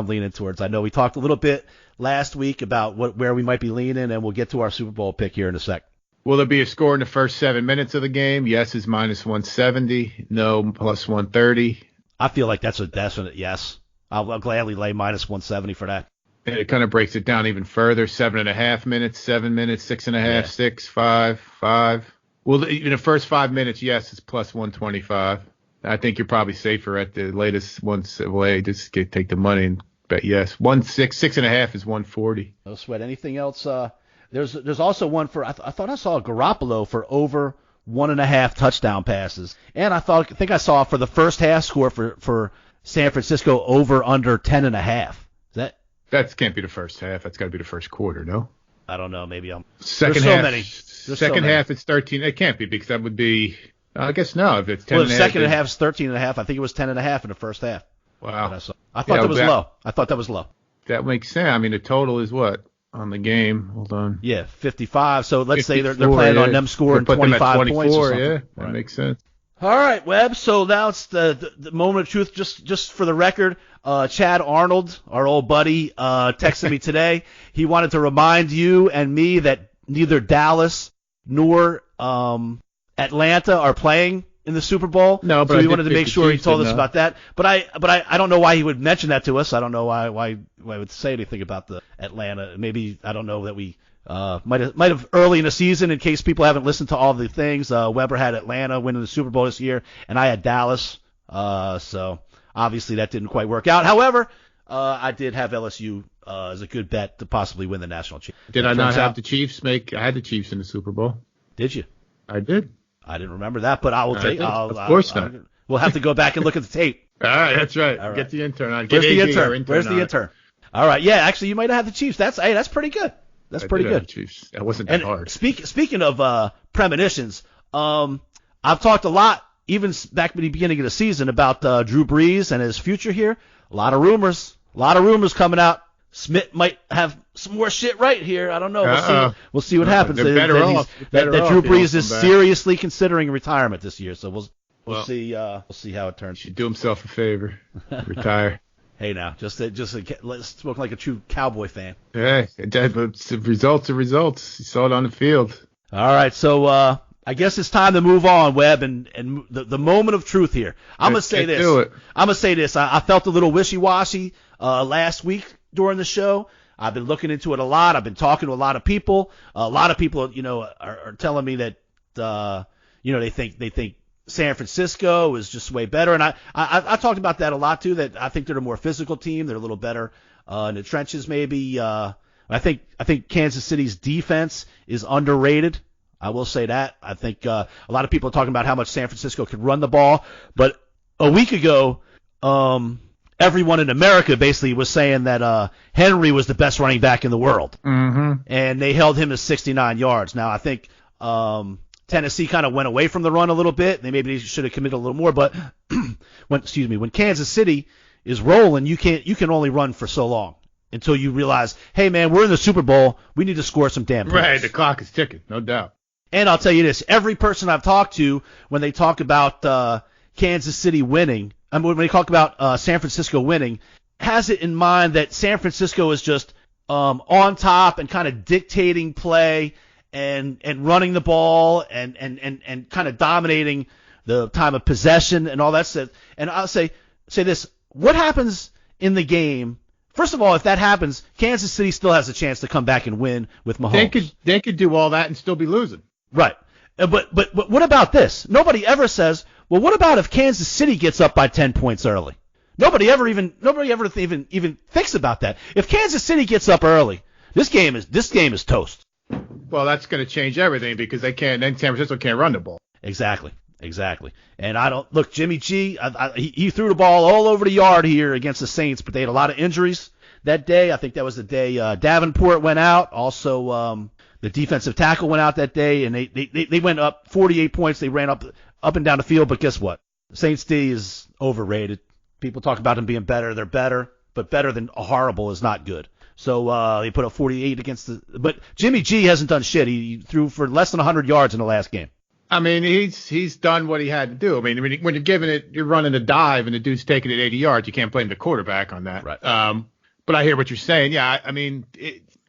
D: leaning towards. I know we talked a little bit last week about where we might be leaning, and we'll get to our Super Bowl pick here in a sec.
E: Will there be a score in the first 7 minutes of the game? Yes is minus 170. No, plus 130.
D: I feel like that's a definite yes. I'll gladly lay minus 170 for that.
E: And it kind of breaks it down even further. 7.5 minutes, 7 minutes, 6.5, 6, 5, 5. Well, in the first 5 minutes, yes, it's plus 125. I think you're probably safer at the latest ones away. Just take the money and bet yes. 6.5 is 140.
D: No sweat. Anything else? There's also one for I thought I saw Garoppolo for over 1.5 touchdown passes, and I think I saw for the first half score for San Francisco over under 10.5.
E: That can't be the first half. That's got to be the first quarter, no?
D: I don't know. Maybe I'm.
E: Second
D: There's
E: half.
D: So many.
E: Second half it's 13. It can't be because that would be. I guess no. If it's 10.
D: Well, the second half is 13.5. I think it was 10.5 in the first half.
E: Wow.
D: I thought that was low. I thought that was low.
E: That makes sense. I mean, the total is what on the game? Hold on.
D: Yeah, 55. So let's say they're planning on them scoring 25 points or something.
E: Yeah, that makes sense.
D: All right, Webb. So now it's the moment of truth. Just for the record, Chad Arnold, our old buddy, texted me today. He wanted to remind you and me that neither Dallas nor Atlanta are playing in the Super Bowl.
E: No, but
D: so he wanted to make sure he told us about that. But I don't know why he would mention that to us. I don't know why I would say anything about the Atlanta. Maybe I don't know that we might have early in the season in case people haven't listened to all the things. Weber had Atlanta winning the Super Bowl this year, and I had Dallas. So obviously that didn't quite work out. However, I did have LSU as a good bet to possibly win the national championship.
E: Did I not have the Chiefs make? I had the Chiefs in the Super Bowl.
D: Did you?
E: I did.
D: I didn't remember that, but I will take.
E: Of course not.
D: We'll have to go back and look at the tape.
E: All right, that's right.
D: All right.
E: Get the intern on.
D: Where's the intern? Where's the intern? All right, yeah, actually, you might have the Chiefs. That's pretty good. That's pretty good.
E: Chiefs. That wasn't that hard.
D: Speaking of premonitions, I've talked a lot, even back at the beginning of the season, about Drew Brees and his future here. A lot of rumors coming out. Smitt might have some more shit right here. I don't know. We'll see what happens.
E: They're better off.
D: That Drew Brees is seriously considering retirement this year. So we'll see. We'll see how it turns.
E: Should do himself a favor. Retire.
D: Hey, now, let's spoke like a true Cowboy fan.
E: Hey, results are results. You saw it on the field.
D: All right, so I guess it's time to move on, Webb, and the moment of truth here. I'm gonna say this. I felt a little wishy-washy last week during the show. I've been looking into it a lot. I've been talking to a lot of people. A lot of people, are telling me that they think San Francisco is just way better, and I talked about that a lot too. That I think they're a more physical team. They're a little better in the trenches, maybe. I think Kansas City's defense is underrated. I will say that. I think a lot of people are talking about how much San Francisco can run the ball, but a week ago, everyone in America basically was saying that Henry was the best running back in the world, and they held him to 69 yards. Now I think Tennessee kind of went away from the run a little bit. They should have committed a little more, but when Kansas City is rolling, you can only run for so long until you realize, hey man, we're in the Super Bowl. We need to score some damn points.
E: Right, the clock is ticking, no doubt.
D: And I'll tell you this: every person I've talked to, when they talk about Kansas City winning, when they talk about San Francisco winning, has it in mind that San Francisco is just on top and kind of dictating play and running the ball and kind of dominating the time of possession and all that stuff. And I'll say this: what happens in the game? First of all, if that happens, Kansas City still has a chance to come back and win with Mahomes.
E: They could do all that and still be losing.
D: Right. But what about this? Nobody ever says, well, what about if Kansas City gets up by 10 points early? Nobody ever even thinks about that. If Kansas City gets up early, this game is toast.
E: Well, that's going to change everything because then San Francisco can't run the ball.
D: Exactly. And look, Jimmy G, he threw the ball all over the yard here against the Saints, but they had a lot of injuries that day. I think that was the day Davenport went out. Also, the defensive tackle went out that day, and they went up 48 points. They ran up and down the field, but guess what? Saints D is overrated. People talk about them being better. They're better, but better than horrible is not good. So they put up 48 but Jimmy G hasn't done shit. He threw for less than 100 yards in the last game.
E: I mean, he's done what he had to do. I mean, when you're giving it, you're running a dive and the dude's taking it 80 yards. You can't blame the quarterback on that.
D: Right.
E: But I hear what you're saying. Yeah, I mean,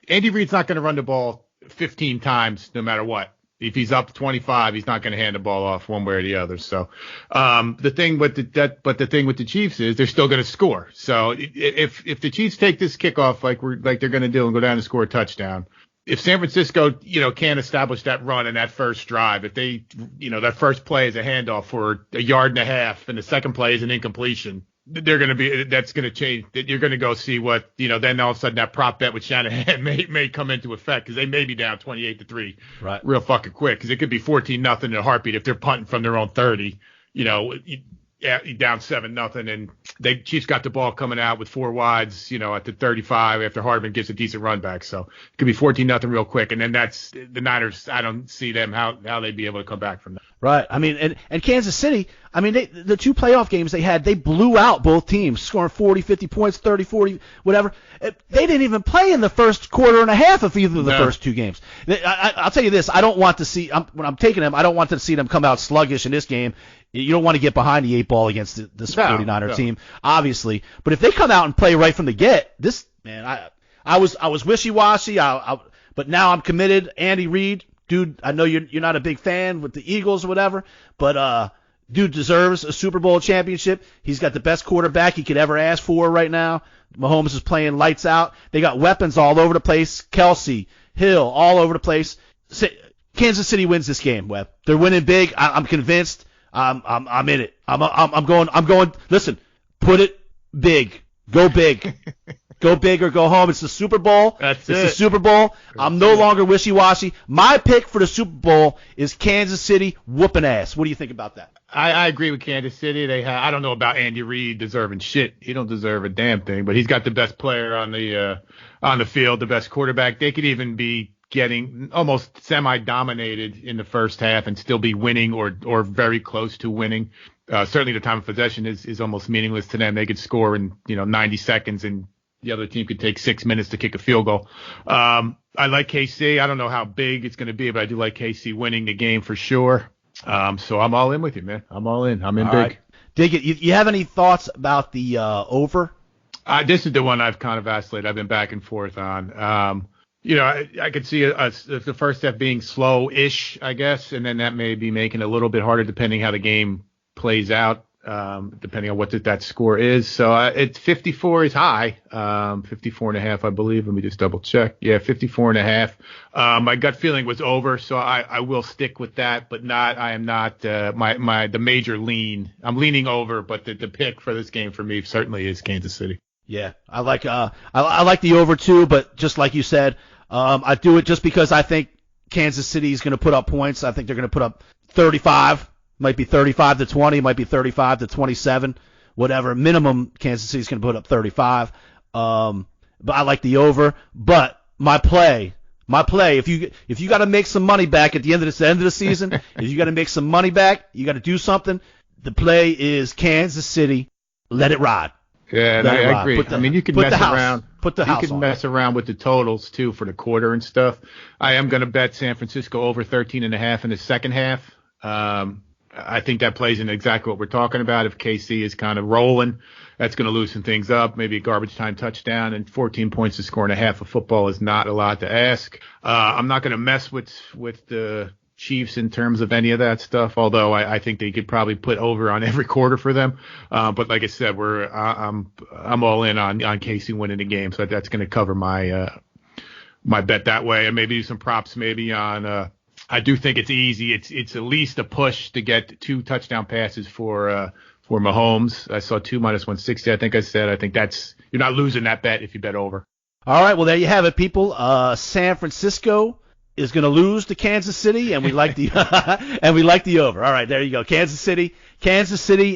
E: Andy Reid's not going to run the ball 15 times no matter what. If he's up 25, he's not going to hand the ball off one way or the other. So the thing with the Chiefs is they're still going to score. So if the Chiefs take this kickoff like they're going to do and go down and score a touchdown, if San Francisco, can't establish that run in that first drive, if they, that first play is a handoff for a yard and a half and the second play is an incompletion, that's going to change. You're going to go see what, then all of a sudden that prop bet with Shanahan may come into effect because they may be down 28-3
D: right,
E: real fucking quick because it could be 14-0 in a heartbeat if they're punting from their own 30, down 7-0, and the Chiefs got the ball coming out with four wides, at the 35 after Hardman gets a decent run back. So it could be 14-0 real quick, and then that's the Niners. I don't see them how they'd be able to come back from that.
D: Right. I mean, and Kansas City, I mean, the two playoff games they had, they blew out both teams, scoring 40, 50 points, 30, 40, whatever. They didn't even play in the first quarter and a half of either of the first two games. I'll tell you this, I don't want to see, when I'm taking them, I don't want to see them come out sluggish in this game. You don't want to get behind the eight ball against this 49er team, obviously. But if they come out and play right from the get, this, man, I was wishy-washy, but now I'm committed. Andy Reid, dude, I know you're not a big fan with the Eagles or whatever, but dude deserves a Super Bowl championship. He's got the best quarterback he could ever ask for right now. Mahomes is playing lights out. They got weapons all over the place. Kelsey, Hill, all over the place. Kansas City wins this game, Webb. They're winning big. I'm convinced. I'm in it. I'm going. Listen, put it big. Go big. Go big or go home. It's the Super Bowl.
E: It's
D: the Super Bowl. I'm no longer wishy-washy. My pick for the Super Bowl is Kansas City whooping ass. What do you think about that?
E: I agree with Kansas City. I don't know about Andy Reid deserving shit. He don't deserve a damn thing, but he's got the best player on the field, the best quarterback. They could even be getting almost semi-dominated in the first half and still be winning or very close to winning. Certainly the time of possession is almost meaningless to them. They could score in 90 seconds and the other team could take 6 minutes to kick a field goal. I like KC. I don't know how big it's going to be, but I do like KC winning the game for sure. So I'm all in with you, man. I'm all in. I'm in
D: all
E: big.
D: Right. Dig it. You have any thoughts about the over?
E: This is the one I've kind of vacillated. I've been back and forth on. I could see the first half being slow-ish, I guess, and then that may be making it a little bit harder depending how the game plays out, depending on what that score is. So it's 54 is high, 54.5, I believe. Let me just double check. Yeah, 54.5. My gut feeling was over, so I will stick with that, but I am not the major lean. I'm leaning over, but the pick for this game for me certainly is Kansas City.
D: Yeah, I like the over too, but just like you said, I do it just because I think Kansas City is going to put up points. I think they're going to put up 35. Might be 35-20, might be 35-27, whatever. Minimum, Kansas City's going to put up 35. But I like the over. But my play, if you got to make some money back at the end of the season, if you got to make some money back, you got to do something. The play is Kansas City. Let it ride.
E: Yeah, and I agree. You can mess around. You can mess around with the totals too for the quarter and stuff. I am going to bet San Francisco over 13.5 in the second half. I think that plays in exactly what we're talking about. If KC is kind of rolling, that's going to loosen things up. Maybe a garbage time touchdown and 14 points to score in a half of football is not a lot to ask. I'm not going to mess with the Chiefs in terms of any of that stuff, although I think they could probably put over on every quarter for them. But like I said, I'm all in on KC winning the game, so that's going to cover my bet that way, and maybe do some props maybe on. I do think it's easy. It's at least a push to get 2 touchdown passes for Mahomes. I saw 2 -160. I think I said. I think you're not losing that bet if you bet over.
D: All right, well there you have it, people. San Francisco is going to lose to Kansas City, and we like the over. All right, there you go. Kansas City,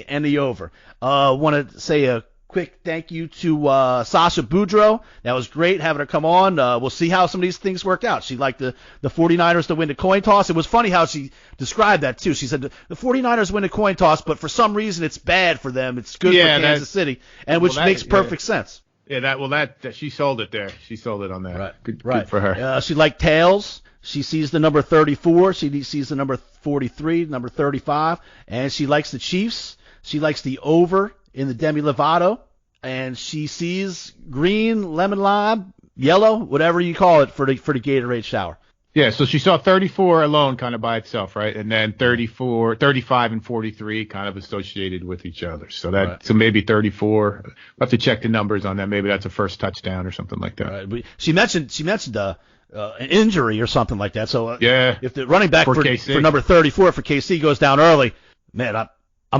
D: and the over. Want to say a quick thank you to Sasha Boudreaux. That was great having her come on. We'll see how some of these things worked out. She liked the 49ers to win the coin toss. It was funny how she described that too. She said the 49ers win the coin toss, but for some reason it's bad for them. It's good for Kansas City, and which makes perfect sense.
E: Yeah, that she sold it there. She sold it on that.
D: Right.
E: Good for her.
D: She liked tails. She sees the number 34. She sees the number 43, number 35, and she likes the Chiefs. She likes the over in the Demi Lovato, and she sees green, lemon lime, yellow, whatever you call it for the Gatorade shower.
E: Yeah, so she saw 34 alone kind of by itself, right? And then 34, 35 and 43 kind of associated with each other. So so maybe 34. We'll have to check the numbers on that. Maybe that's a first touchdown or something like that.
D: Right. She mentioned an injury or something like that. So if the running back for number 34 for KC goes down early, man, I'm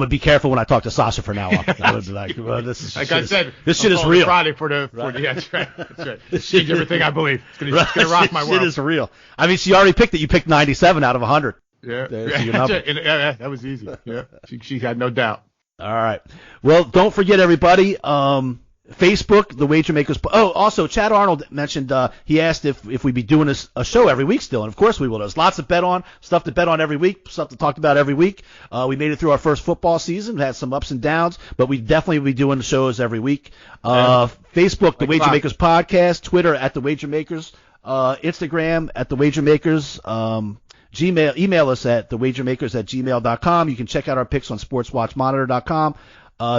D: gonna be careful when I talk to Sasha from now on. I would be like, well, this shit is real.
E: Friday that's right. This change everything I believe. It's gonna rock my world.
D: It is real. I mean, she already picked it. You picked 97 out of 100.
E: Yeah, that was easy. Yeah, she had no doubt.
D: All right. Well, don't forget, everybody. Facebook, the Wager Makers. Oh, also, Chad Arnold mentioned he asked if we'd be doing a show every week still, and of course we will. There's lots of stuff to bet on every week, stuff to talk about every week. We made it through our first football season, had some ups and downs, but we definitely will be doing the shows every week. Facebook, the Wager Makers Podcast, Twitter at the Wager Makers, Instagram at the Wager Makers. Email us at thewagermakers@gmail.com. You can check out our picks on sportswatchmonitor.com.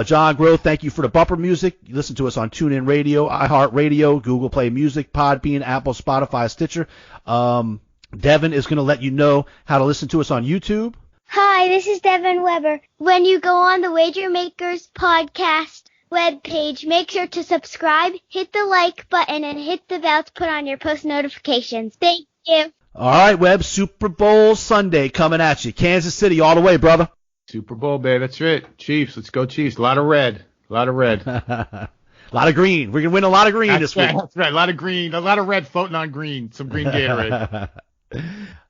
D: John Grove, thank you for the bumper music. You listen to us on TuneIn Radio, iHeartRadio, Google Play Music, Podbean, Apple, Spotify, Stitcher. Devin is going to let you know how to listen to us on YouTube.
F: Hi, this is Devin Weber. When you go on the Wager Makers podcast webpage, make sure to subscribe, hit the like button, and hit the bell to put on your post notifications. Thank you.
D: All right, Webb, Super Bowl Sunday coming at you. Kansas City all the way, brother.
E: Super Bowl, babe. That's it. Chiefs. Let's go Chiefs. A lot of red. A lot of green. We're going to win a lot of green this week. That's right. A lot of green. A lot of red floating on green. Some green Gatorade.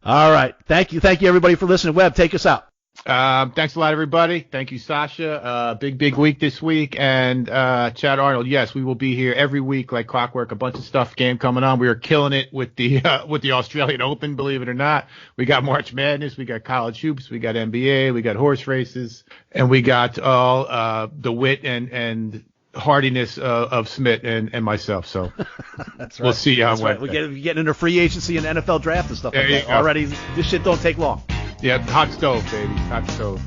D: All right. Thank you, everybody, for listening. Webb, take us out.
E: Thanks a lot, everybody. Thank you, Sasha. Big week this week. And Chad Arnold, yes, we will be here every week like clockwork. A bunch of stuff game coming on. We are killing it with the Australian Open, believe it or not. We got March Madness. We got college hoops. We got NBA. We got horse races. And we got all DeWitt and hardiness of Smitt and myself. So
D: that's right.
E: We'll see you on
D: Wednesday. We're getting into free agency and NFL draft and stuff like that. Already, this shit don't take long.
E: Yeah, hot stove, baby. Hot stove.